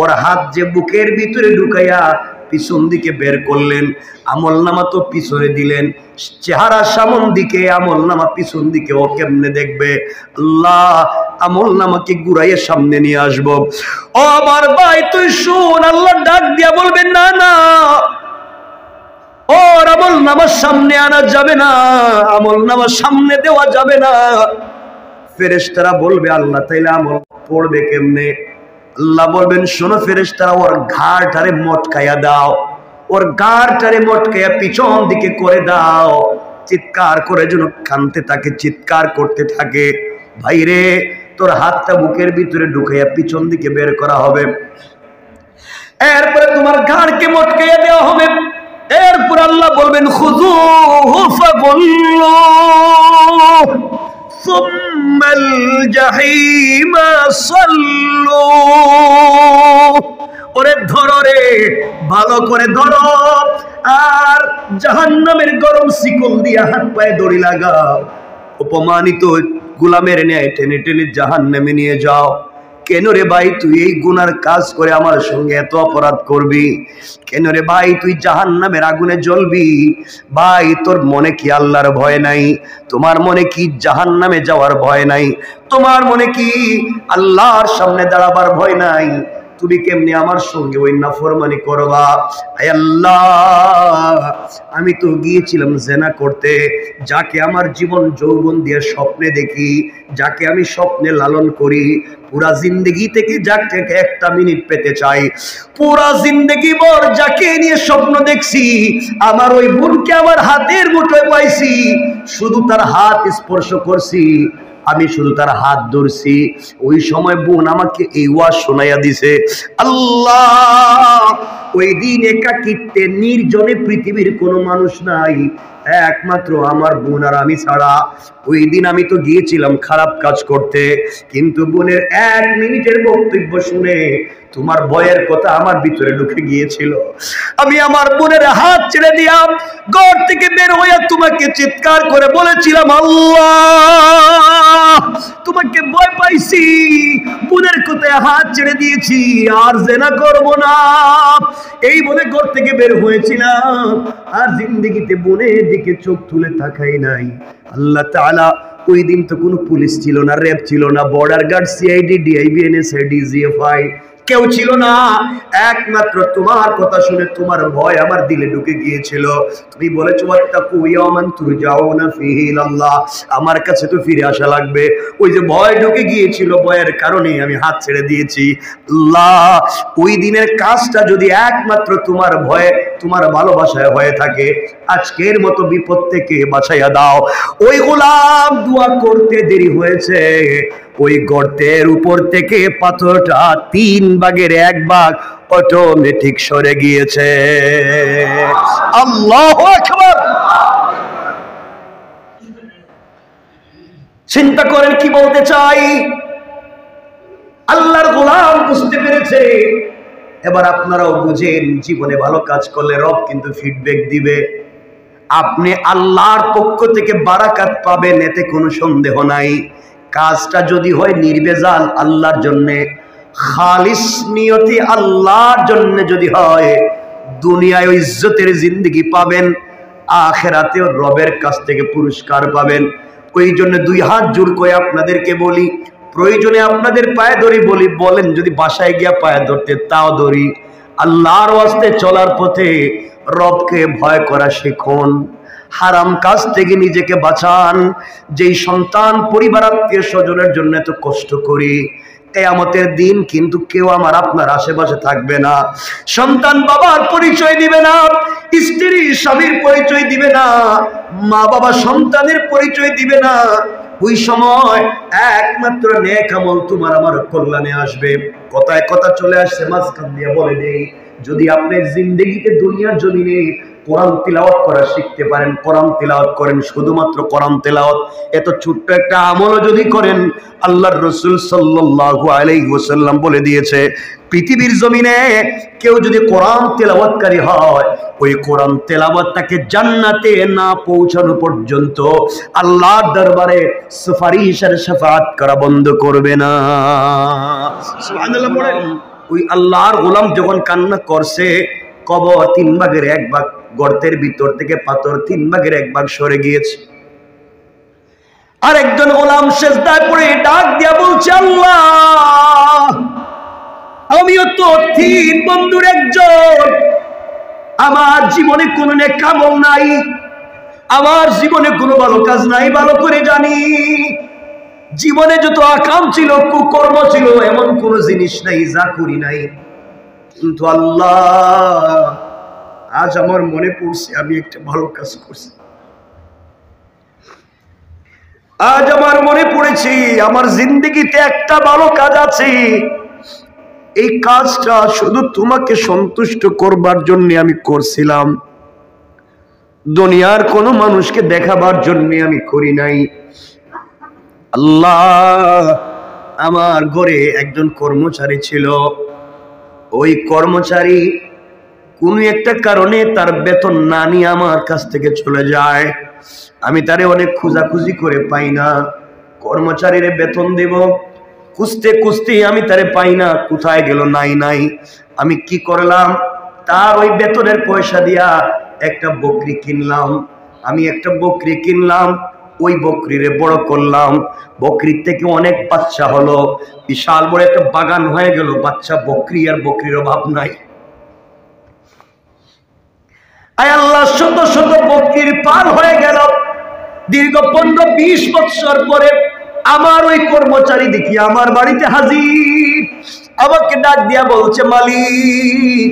ওর হাত যে বুকের ভিতরে ঢুকাইয়া পিছন দিকে বের করলেন, আমলনামা তো পিছনে দিলেন, চেহারা সামন দিকে, আমলনামা পিছন দিকে, ও কেমনে দেখবে? আল্লাহ, আমলনামাকে ঘুরাইয়া সামনে নিয়ে আসবো। ও আমার ভাই, তুই শুন, আল্লাহ ডাক দিয়া বলবেন, না না, ওর আমলনামা সামনে আনা যাবে না, আমলনামা সামনে দেওয়া যাবে না। ফেরেশতারা বলবে, আল্লাহ, তাইলে আমল পড়বে কেমনে? আল্লাহ বলবেন, শোনো ফেরেশতারা, ওর ঘাড়টারে মটকাইয়া দাও, ওর ঘাড়টারে মটকাইয়া পিছন দিকে করে দাও, চিৎকার করে যেন কানতে থাকে, চিৎকার করতে থাকে। ভাইরে, তোর হাতটা বুকের ভিতরে ঢুকাইয়া পিছন দিকে বের করা হবে, এরপরে তোমার ঘাড়কে মটকাইয়া দেওয়া হবে। এরপর আল্লাহ বলবেন, খুযুহু ফাগুল্লু সুম্মাল জাহিমা সাল্লু। ওরে ধরো রে, ভালো করে ধরো, আর জাহান্নামের গরম শিকল দিয়া হাত পায়ে দড়ি লাগাও, অপমানিত গোলামের ন্যায় টেনে টেনে জাহান্নামে নিয়ে যাও। কেন রে ভাই, তুই এই গুনার কাজ করে আমার সঙ্গে এত অপরাধ করবি? কেন রে ভাই, তুই জাহান্নামের আগুনে জ্বলবি? ভাই, তোর মনে কি আল্লাহর ভয় নাই? তোমার মনে কি জাহান্নামে যাওয়ার ভয় নাই? তোমার মনে কি আল্লাহর সামনে দাঁড়াবার ভয় নাই? তুমি কেমনি আমার সঙ্গে ওই নাফরমানি করবা? আয় আল্লাহ, আমি তো গিয়েছিলাম জেনা করতে, যাকে আমার জীবন যৌবন দিয়ে স্বপ্নে দেখি, যাকে আমি স্বপ্নে লালন করি, পুরা জিন্দগি থেকে যাকে একটা মিনিট পেতে চাই, পুরা জিন্দগি ভর যাকে নিয়ে স্বপ্ন দেখছি, আমার ওই বোনকে আমার হাতের মুঠোয় পাইছি, শুধু তার হাত স্পর্শ করছি, আমি শুধু তার হাত ধরছি। ওই সময় বোন আমাকে এই ওয়াজ শোনাইয়া দিছে, আল্লাহ, ওই দিন একাকিত্বে নির্জনে, পৃথিবীর কোনো মানুষ নাই, একমাত্র আমার বোন আর আমি ছাড়া। ওই দিন আমি তো গিয়েছিলাম খারাপ কাজ করতে, কিন্তু বোনের 1 মিনিটের বক্তব্য শুনে তোমার ভয়ের কথা আমার ভিতরে ঢুকে গিয়েছিল। আমি আমার বোনের হাত ছেড়ে দিয়া ঘর থেকে বের হয়ে তোমাকে চিৎকার করে বলেছিলাম, আল্লাহ তোমাকে ভয় পাইছি, বোনের কোথায় হাত ছেড়ে দিয়েছি, আর জেনা করব না, এই বলে ঘর থেকে বের হয়েছিলাম। আর জিন্দেগিতে বোনের দিকে চোখ তুলে তাকাই নাই। আল্লাহ তাআলা, ওই দিন তো কোনো পুলিশ ছিল না, র্যাব ছিল না, border guard, CID, DIB, NSA, DGFI কেউ ছিল না। একমাত্র তোমার কথা শুনে তোমার ভয় আমার দিলে ঢুকে গিয়েছিল। তুমি বলেছো ওয়াত্তাকু ইয়াওমান তুরজাউনা ফীহি ইলাল্লাহ, আমার কাছে তো ফিরে আসা লাগবে। ওই যে ভয় ঢুকে গিয়েছিল, ভয়ের কারণে আমি হাত ছেড়ে দিয়েছি। আল্লাহ, ওই দিনের কাজটা যদি একমাত্র তোমার ভয়ে, তোমার ভালোবাসায় হয়ে থাকে, আজকের মতো বিপদ থেকে বাঁচাইয়া দাও। ওই গোলাম দোয়া করতে দেরি হয়েছে, ওই গর্তের উপর থেকে পাথরটা 3 ভাগের 1 ভাগ অটোমেটিক সরে গিয়েছে। আল্লাহু আকবার। চিন্তা করেন কি বলতে চাই। আল্লাহর গোলাম বুঝতে পেরেছে। এবার আপনারাও বুঝেন, জীবনে ভালো কাজ করলে রব কিন্তু ফিডব্যাক দিবে। আপনি আল্লাহর পক্ষ থেকে বারাকাত পাবেন, এতে কোনো সন্দেহ নাই। কাজটা যদি হয় নির্বেজাল আল্লাহর জন্য, খালিস নিয়তি আল্লাহর জন্য যদি হয়, দুনিয়ায় ইজ্জতের জিন্দেগি পাবেন, আখিরাতেও রবের কাছ থেকে পুরস্কার পাবেন। ওই জন্য 2 হাত জোড় করে আপনাদেরকে বলি, প্রয়োজনে আপনাদের পায়ে ধরি, বলি বলেন যদি বাসায় গিয়া পায়ে ধরতে তাও ধরি। আল্লাহর ওয়াস্তে চলার পথে রবকে ভয় করা শিখুন, হারাম কাজ থেকে নিজেকে বাঁচান। যেই সন্তান পরিবার আত্মীয় স্বজনের জন্য এত কষ্ট করি, কিয়ামতের দিন কিন্তু কেউ আমার আপনার আশেপাশে থাকবে না। সন্তান বাবার পরিচয় দিবে না, স্ত্রী স্বামীর পরিচয় দিবে না, মা বাবা সন্তানের পরিচয় দিবে না। ওই সময় একমাত্র নেক আমল তোমার আমার কল্যাণে আসবে। কথায় কথা চলে আসছে, মাঝখান দিয়ে বলে দেই, যদি আপনি জিন্দেগিতে দুনিয়ার জমিনে কোরআন তিলাওয়াত করা শিখতে পারেন, কোরআন তিলাওয়াত করেন, শুধুমাত্র কোরআন তিলাওয়াত, এত ছোট্ট একটা আমলও যদি করেন, আল্লাহর রাসূল সাল্লাল্লাহু আলাইহি ওয়াসাল্লাম বলে দিয়েছে, পৃথিবীর জমিনে কেউ যদি কোরআন তেলাওয়াতকারী হয়, ওই কোরআন তেলাওয়াত তাকে জান্নাতে না পৌঁছানো পর্যন্ত আল্লাহর দরবারে সুপারিশের শাফাআত করা বন্ধ করবে না। সুবহানাল্লাহ পড়েন। ওই আল্লাহর গোলাম যখন কান্না করছে, কবর 3 ভাগের 1 ভাগ, গর্তের ভিতর থেকে পাথর 3 ভাগের 1 ভাগ সরে গিয়েছে। আর একজন গোলাম সিজদায় পড়ে ডাক দিয়া বলছে, আল্লাহ আমিও তো 3 বন্ধুর একজন, আমার জীবনে কোনো নেক আমল নাই, আমার জীবনে কোনো ভালো কাজ নাই, ভালো করে জানি। জীবনে যত আকাম ছিল, কুকর্ম ছিল, এমন কোন জিনিস নাই যা করি নাই। কিন্তু আল্লাহ, আজ আমার মনে পড়ছে আমি একটা ভালো কাজ করছি। আজ আমার মনে পড়েছি আমার জিন্দেগিতে একটা ভালো কাজ আছে, এই কাজটা শুধু তোমাকে সন্তুষ্ট করবার জন্য আমি করছিলাম, দুনিয়ার কোনো মানুষকে দেখাবার জন্য আমি করি নাই। আল্লাহ, আমার ঘরে একজন কর্মচারী ছিল, ওই কর্মচারী কোন একটা কারণে তার বেতন না নিয়ে আমার কাছ থেকে চলে যায়। আমি তারে অনেক খোঁজাখুঁজি করে পাই না, কর্মচারীরে বেতন দেব, খুঁজতে খুঁজতে আমি তারে পাই না, কোথায় গেল, নাই। আমি কি করলাম, তার ওই বেতনের পয়সা দিয়া একটা বকরি কিনলাম। আমি একটা বকরি কিনলাম, ওই বকরিরে বড় করলাম, বকরির থেকে অনেক বাচ্চা হলো, বিশাল বড় একটা বাগান হয়ে গেল, বাচ্চা বকরি আর বকরির অভাব নাই। আয় আল্লাহ, শত শত বকরির পার হয়ে গেল। দীর্ঘ 15-20 বছর পরে আমার ওই কর্মচারী দেখি আমার বাড়িতে হাজির, আমাকে ডাক দিয়া বলছে, মালিক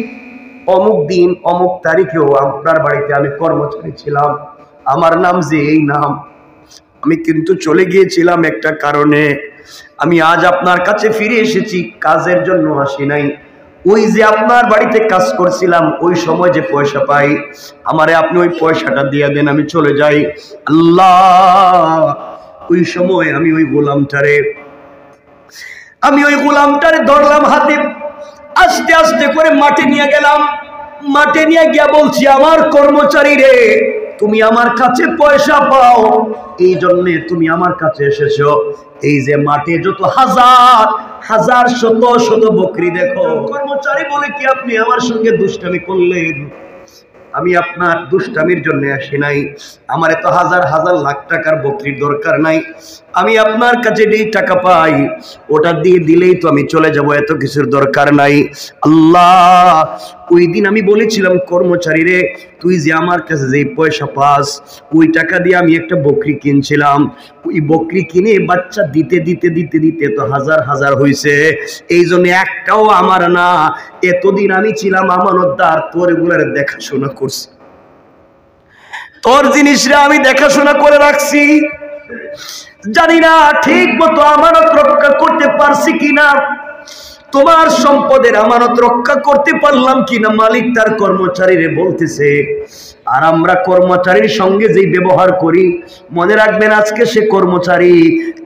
অমুক দিন অমুক তারিখেও আপনার বাড়িতে আমি কর্মচারী ছিলাম, আমার নাম যে এই নাম, আমি কিন্তু চলে গিয়েছিলাম একটা কারণে, আমি আজ আপনার কাছে ফিরে এসেছি, কাজের জন্য আসি নাই। ওই যে আপনার বাড়িতে কাজ করছিলাম ওই সময় যে পয়সা পাই আমারে আপনি ওই পয়সাটা দিয়ে দেন, আমি চলে যাই। আল্লাহ, ওই সময় আমি ওই গোলামটারে ধরলাম হাতে, আস্তে আস্তে করে মাঠে নিয়ে গেলাম। মাঠে নিয়ে গিয়া বলছি, আমার কর্মচারী রে, তুমি আমার কাছে পয়সা পাও, এই জন্য তুমি আমার কাছে এসেছো। এই যে মাঠে যত হাজার হাজার শত শত বকরি দেখো। কর্মচারী বলে, কি আপনি আমার সঙ্গে দুষ্টামি করলেন? আমি আপনার দুষ্টামির জন্য আসি নাই, আমার এত হাজার হাজার লাখ টাকার বকরির দরকার নাই। আমি আপনার কাছে যেই টাকা পাই ওটা দিয়ে দিলেই তো আমি চলে যাব, এত কিছুর দরকার নাই। আল্লাহ, ওই দিন আমি বলেছিলাম, কর্মচারী রে, তুই যে আমার কাছে যেই পয়সা পাস ওই টাকা দিয়ে আমি একটা বকরি কিনছিলাম, ওই বকরি কিনে বাচ্চা দিতে দিতে দিতে দিতে তো হাজার হাজার হয়েছে, এই জন্য একটাও আমার না। এতদিন আমি ছিলাম আমানতদার, তোর এগুলার দেখাশোনা করছি, তোর জিনিসরা আমি দেখাশোনা করে রাখছি। জানি না ঠিক মতো আমানত রক্ষা করতে পারছি কিনা, তোমার সম্পদের আমানত রক্ষা করতে পারলাম কিনা। মালিক তার কর্মচারীরে বলতেছে, আর আমরা কর্মচারীর সঙ্গে যেই ব্যবহার করি, মনে রাখবেন আজকে সে কর্মচারী,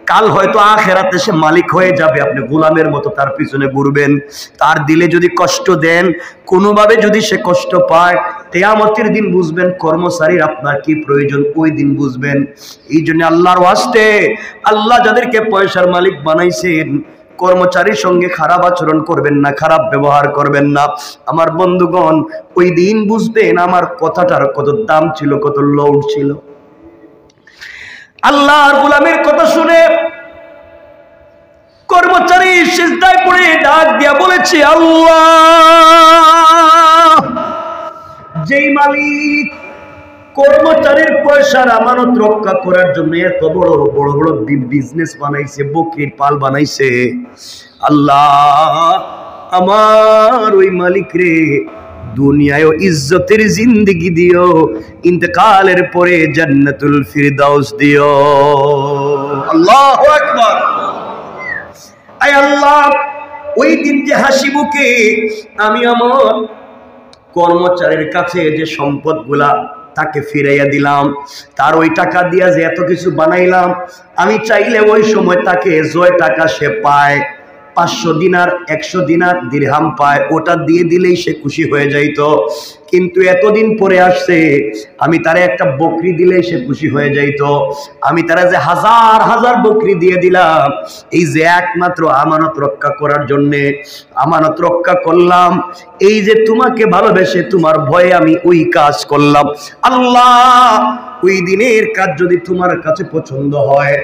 কাল হয়তো আখেরাতে সে মালিক হয়ে যাবে। আপনি গোলামের মতো তার পিছনে ঘুরবেন, তার দিলে যদি কষ্ট দেন, কোনোভাবে যদি সে কষ্ট পায়, কিয়ামতের দিন বুঝবেন কর্মচারীর আপনার কি প্রয়োজন, ওই দিন বুঝবেন। এই জন্য আল্লাহর ওয়াস্তে, আল্লাহ যাদেরকে পয়সার মালিক বানাইছেন, কর্মচারীর সঙ্গে খারাপ আচরণ করবেন না, খারাপ ব্যবহার করবেন না। আমার বন্ধুগণ, ওই দিন বুঝবেন আমার কথাটার কত দাম ছিল, কত লউড ছিল। আল্লাহর গোলামের কথা শুনে কর্মচারী সিজদায় পড়ে ডাক দিয়া বলেছে, আল্লাহ, যেই মালিক কর্মচারীর পয়সার আমানত রক্ষা করার জন্য এত বড় বড় বড় বিজনেস বানাইছে, বকরির পাল বানাইছে, আল্লাহ আমার ওই মালিক রে দুনিয়ায় ইজ্জতের জিন্দেগি দিও, ইন্তেকালের পরে জান্নাতুল ফিরদাউস দিও। আল্লাহু আকবার। আয় আল্লাহ, ওই দিন যে হাসি মুখে আমি আমার কর্মচারীর কাছে যে সম্পদগুলা তাকে ফিরাইয়া দিলাম, তার ওই টাকা দিয়া যে এত কিছু বানাইলাম, আমি চাইলে ওই সময় তাকে যে টাকা সে পায়, 500 দিনার 100 দিনার দিরহাম পায়, ওটা দিয়ে দিলেই সে খুশি হয়ে যাইতো। কিন্তু এতদিন পরে আসছে, আমি তারে একটা বকরি দিলেই সে খুশি হয়ে যাইতো। আমি তারা যে হাজার হাজার বকরি দিয়ে দিলাম, এই যে একমাত্র আমানত রক্ষা করার জন্যে, আমানত রক্ষা করলাম, এই যে তোমাকে ভালোবেসে তোমার ভয়ে আমি ওই কাজ করলাম। আল্লাহ, ওই দিনের কাজ যদি তোমার কাছে পছন্দ হয়,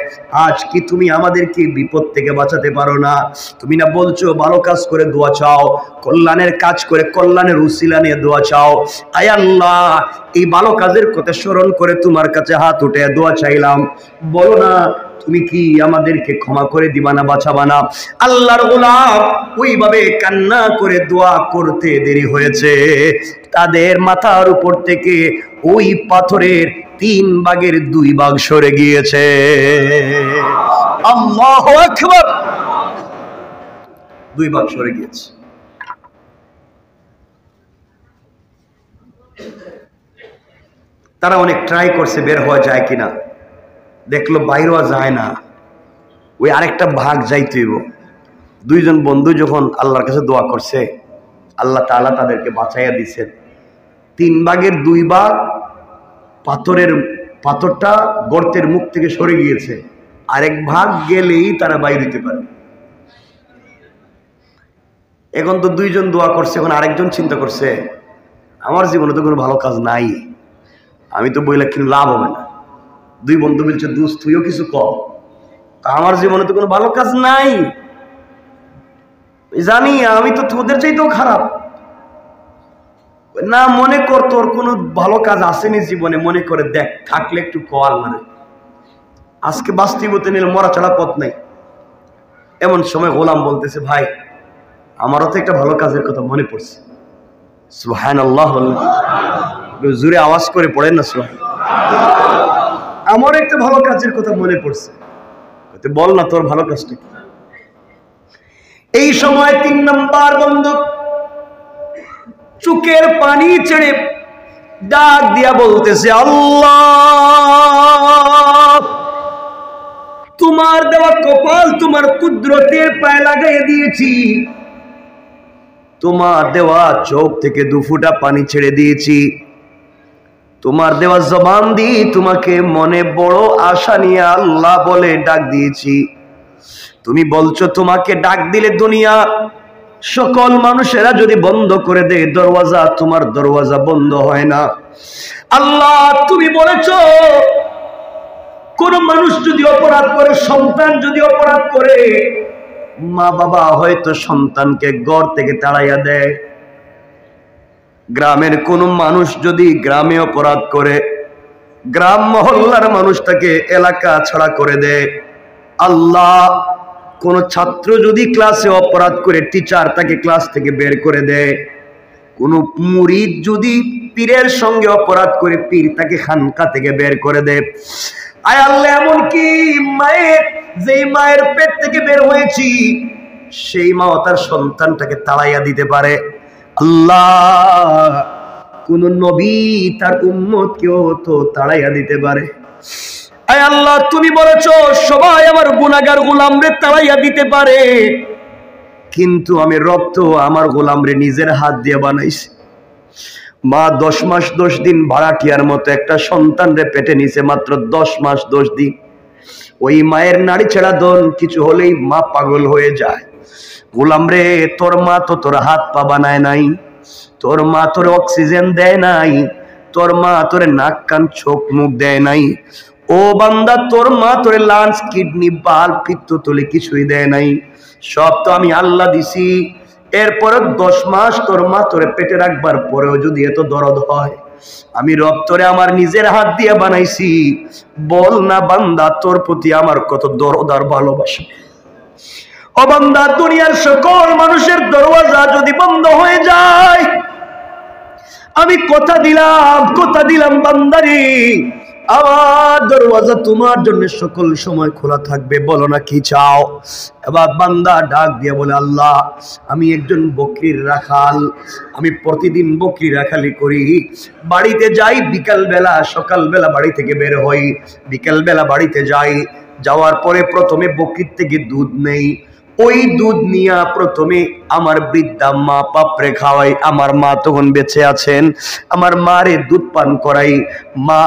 আজ কি তুমি আমাদেরকে বিপদ থেকে বাঁচাতে পারো না? তুমি না বলছো ভালো কাজ করে দোয়া চাও, কল্যাণের কাজ করে কল্যাণের উসিলা নিয়ে দোয়া চাও। আয় আল্লাহ, এই ভালো কাজের কথা স্মরণ করে তোমার কাছে হাত উঠে দোয়া চাইলাম, বলো না তুমি কি আমাদেরকে ক্ষমা করে দিবা না, বাঁচাবা না? আল্লাহর গোলাম ওইভাবে কান্না করে দোয়া করতে দেরি হয়েছে, তাদের মাথার উপর থেকে ওই পাথরের 3 ভাগের 2 ভাগ সরে গিয়েছে। আল্লাহু আকবার। 2 ভাগ সরে গিয়েছে। তারা অনেক ট্রাই করছে বের হওয়া যায় কিনা, দেখলো বাইর হওয়া যায় না, ওই আরেকটা ভাগ যাইতেইব। 2 জন বন্ধু যখন আল্লাহর কাছে দোয়া করছে, আল্লাহ তাআলা তাদেরকে বাঁচাইয়া দিয়েছেন। 3 ভাগের 2 ভাগ পাথরটা গর্তের মুখ থেকে সরে গিয়েছে, আরেক ভাগ গেলেই তারা বাইর হইতে পারে। এখন তো 2 জন দোয়া করছে, এখন আরেকজন চিন্তা করছে, আমার জীবনে তো কোনো ভালো কাজ নাই, আমি তো বইলা কিন্তু লাভ হবে না। 2 বন্ধু বলছে, দোস্ত তুইও কিছু কর, আমার জীবনে তো কোনো ভালো কাজ নাই, জানি আমি তো তোদের চাইতেও খারাপ। না, মনে কর তোর কোনো ভালো কাজ আসেনি জীবনে, মনে করে দেখ, থাকলে একটু কল মানে, আজকে বাস্তবতে নিলে মরা ছাড়া পথ নাই। এমন সময় গোলাম বলতেছে, ভাই আমারও তো একটা ভালো কাজের কথা মনে পড়ছে। সুবহানাল্লাহ, জোরে আওয়াজ করে পড়েন না সুবহানাল্লাহ। আমার একটা ভালো কাজের কথা মনে পড়ছে, বল না তোর ভালো কাজটা কি? এই সময় 3 নাম্বার বন্ধু চোখের পানি ছেড়ে ডাক দিয়া বলতেছে, আল্লাহ, তোমার দেওয়া কপাল তোমার কুদরতের পায়ে লাগাইয়া দিয়েছি, তোমার দেওয়া চোখ থেকে দুফুটা পানি ছেড়ে দিয়েছি, তোমার দেওয়া জবান দিয়ে তোমাকে মনে বড় আশা নিয়ে আল্লাহ বলে ডাক দিয়েছি। তুমি বলছো তোমাকে ডাক দিলে দুনিয়া সকল মানুষেরা যদি বন্ধ করে দেয় দরওয়াজা, তোমার দরওয়াজা বন্ধ হয় না। আল্লাহ, তুমি বলেছো কোন মানুষ যদি অপরাধ করে, সন্তান যদি অপরাধ করে, মা বাবা হয়তো সন্তানকে ঘর থেকে তাড়াইয়া দেয়। গ্রামের কোন মানুষ যদি গ্রামে অপরাধ করে, গ্রাম মহল্লার মানুষটাকে এলাকা ছাড়া করে দেয়। আল্লাহ, কোন ছাত্র যদি ক্লাসে অপরাধ করে, টিচার তাকে ক্লাস থেকে বের করে দেয়। কোন মুরিদ যদি পীরের সঙ্গে অপরাধ করে, পীর তাকে খানকা থেকে বের করে দেয়। আয় আল্লাহ, এমনকি মায়ের, যেই মায়ের পেট থেকে বের হয়েছি সেই মাও তার সন্তানটাকে তাড়াইয়া দিতে পারে। আল্লাহ, কোন নবী তার উম্মতকেও তো তাড়াইয়া দিতে পারে। আয় আল্লাহ, তুমি বলেছো সবাই আমার গুনাহগার গোলামরে তাড়াইয়া দিতে পারে, কিন্তু আমি রব তো আমার গোলামরে নিজের হাত দিয়ে বানাইছি। মা 10 মাস 10 দিন ভাড়াটিয়ার মতো একটা সন্তানরে পেটে নিছে, মাত্র 10 মাস 10 দিন। ওই মায়ের নাড়ি ছেড়া দন কিছু হলেই মা পাগল হয়ে যায়। গোলাম রে, তোর মা তো তোর হাত পা বানায় নাই, তোর মা তোর অক্সিজেন দেয় নাই, তোর মা তোরে নাক কান চোখ মুখ দেয় নাই। ও বান্দা, তোর মা তোরে লাঞ্চ কিডনি বাল পিত্তথলি কিছুই দেয় নাই, সব তো আমি আল্লাহ দিছি। এরপরে 10 মাস তোর মা তোরে পেটে রাখবার পরেও যদি এত দরদ হয়, আমি রব তোরে আমার নিজের হাত দিয়ে বানাইছি। বল না বান্দা, তোর প্রতি আমার কত দরদ আর ভালোবাসা। ও বান্দা, দুনিয়ার সকল মানুষের দরওয়াজা যদি বন্ধ হয়ে যায়, আমি কথা দিলাম বান্দারি, আমার দরওয়াজা তোমার জন্য সকল সময় খোলা থাকবে। বলো না কি চাও? এবার বান্দা ডাক দিয়ে বলে, আল্লাহ, আমি একজন বকরির রাখাল, আমি প্রতিদিন বকরি রাখালি করি। বাড়িতে যাই বিকাল বেলা, সকাল বেলা বাড়ি থেকে বের হই, বিকাল বেলা বাড়িতে যাই। যাওয়ার পরে প্রথমে বকরির থেকে দুধ নেই, ওই দুধ নিয়ে প্রথমে আমার বৃদ্ধা মা বাপরে খাওয়াই। আমার মা তখন বেঁচে আছেন, আমার মারে দুধ পান করাই। মা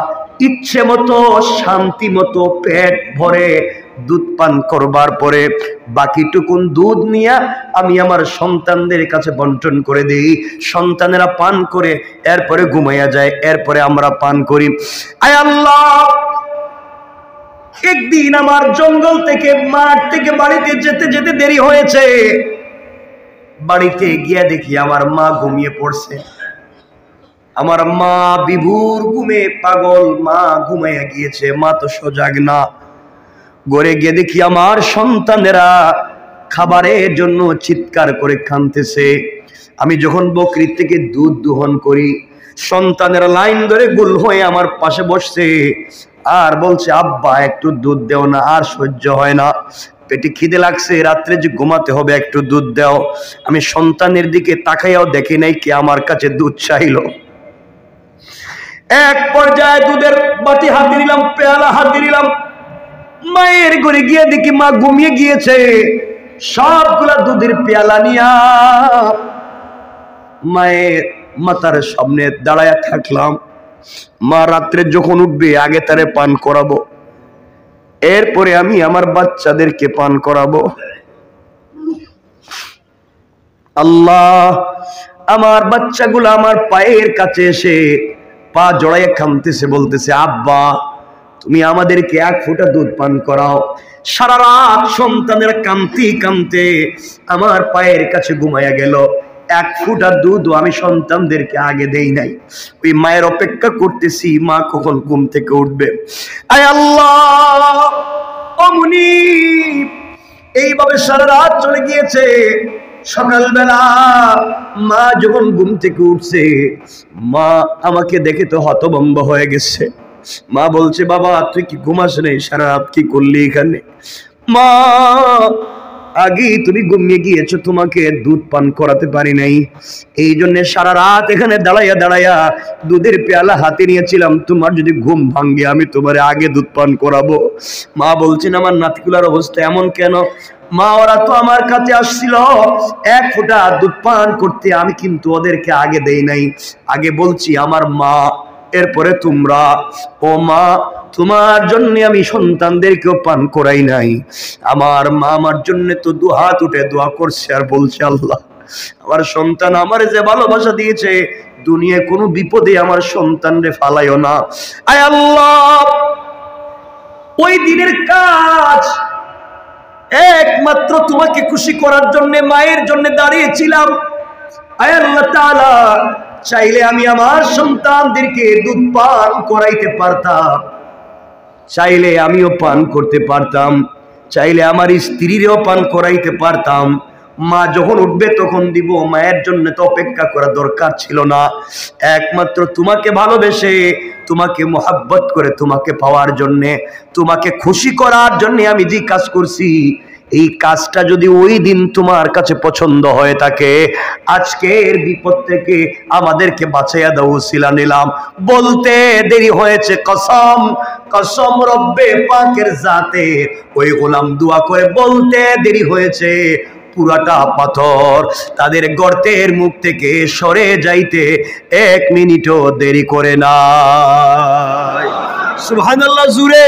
ইচ্ছে মতো শান্তি মতো পেট ভরে দুধ পান করবার পরে বাকিটুকুন দুধ নিয়ে আমি আমার সন্তানদের কাছে বন্টন করে দিই। সন্তানেরা পান করে এরপরে ঘুমাইয়া যায়, এরপরে আমরা পান করি। আয় আল্লাহ, একদিন আমার জঙ্গল থেকে মাঠ থেকে বাড়িতে যেতে যেতে দেরি হয়েছে। বাড়িতে গিয়ে দেখি আমার মা ঘুমিয়ে পড়ছে। আমার মা বিভোর ঘুমে পাগল, মা ঘুমাইয়া গিয়েছে, মা তো সজাগ না। ঘরে গিয়ে দেখি আমার সন্তানেরা খাবারের জন্য চিৎকার করে কাঁদতেছে। আমি যখন বকরির থেকে দুধ দোহন করি, সন্তানেরা লাইন ধরে গোল হয়ে আমার পাশে বসছে আর বলছে, আব্বা একটু দুধ দেও না, আর সহ্য হয় না, পেটে খিদে লাগছে, রাত্রে যে ঘুমাতে হবে, একটু দুধ দাও। আমি সন্তানের দিকে তাকাইয়াও দেখি নাই কে আমার কাছে দুধ চাইলো। এক পর্যায়ে দুধের বাটি হাতে নিলাম, পেয়ালা হাতে নিলাম, মায়ের ঘরে গিয়ে দেখি মা ঘুমিয়ে গিয়েছে। সবগুলা দুধের পেয়ালা নিয়া মায়ের মাথার সামনে দাঁড়ায়া থাকলাম। মা রাত্রে যখন উঠবে আগে তারে পান করাবো, এরপরে আমি আমার বাচ্চাদেরকে পান করাবো। আল্লাহ, আমার বাচ্চাগুলো আমার পায়ের কাছে এসে পা জড়াইয়া কাঁদতেছে, বলতেছে, আব্বা তুমি আমাদেরকে 1 ফোঁটা দুধ পান করাও। সারা রাত সন্তানের কাঁদতে কাঁদতে আমার পায়ের কাছে ঘুমাইয়া গেল। 1 ফোঁটা দুধ আমি সন্তানদেরকে আগে দেই নাই। ওই মায়ের অপেক্ষা করতেছি মা কখন ঘুম থেকে উঠবে। আয় আল্লাহ, অমনি এইভাবে সারা রাত চলে গিয়েছে। সকালবেলা মা যখন ঘুম থেকে উঠছে, মা আমাকে দেখে তো হতভম্ব হয়ে গেছে। মা বলছে, বাবা তুই কি ঘুমাস নাই? সারা রাত কি করলি এখানে? মা আগে তুমি ঘুমিয়ে গিয়েছো, তোমাকে দুধ পান করাতে পারি নাই, এই জন্য সারা রাত এখানে দাঁড়াইয়া দাঁড়াইয়া দুধের পেয়ালা হাতে নিয়েছিলাম, তোমার যদি ঘুম ভাঙ্গে আমি তোমার আগে দুধ পান করাবো। মা বলছেন আমার নাতিগুলার অবস্থা এমন কেন? মা ওরা তো আমার কাছে আসছিল এক ফোঁটা দুধ পান করতে, আমি কিন্তু ওদেরকে আগে দেই নাই, আগে বলছি আমার মা, এরপরে তোমরা। ও মা, তোমার জন্য আমি সন্তানদেরকেও পান করাই নাই। আমার মা আমার জন্য তো দুহাত উঠে দোয়া করছে আর বলছে আল্লাহ আমার সন্তান আমার যে ভালোবাসা দিয়েছে, দুনিয়ায় কোনো বিপদে আমার সন্তানরে ফালাইও না। আয় আল্লাহ, ওই দিনের কাজ একমাত্র তোমাকে খুশি করার জন্য মায়ের জন্য দাঁড়িয়েছিলাম। আয় আল্লাহ তাআলা, চাইলে আমি আমার সন্তানদেরকে দুধ পান করাইতে পারতাম, চাইলে আমিও পান করতে পারতাম, চাইলে আমার স্ত্রীরও পান করাইতে পারতাম। মা যখন উঠবে তখন দিব, মায়ের জন্য তো অপেক্ষা করা দরকার ছিল না। একমাত্র তোমাকে ভালোবেসে, তোমাকে মোহাব্বত করে, তোমাকে পাওয়ার জন্যে, তোমাকে খুশি করার জন্য আমি যে কাজ করছি, এই কাজটা যদি ওই দিন তোমার কাছে পছন্দ হয়ে থাকে, আজকের বিপদ থেকে আমাদেরকে বাঁচাইয়া দাও উসিলা নিলাম। বলতে দেরি হয়েছে, কসম কসম রব্বে পাকের জাতে, ওই গোলাম দোয়া করে বলতে দেরি হয়েছে, পুরাটা পাথর তাদের গর্তের মুখ থেকে সরে যাইতে 1 মিনিটও দেরি করে নাই। সুবহানাল্লাহ জুড়ে।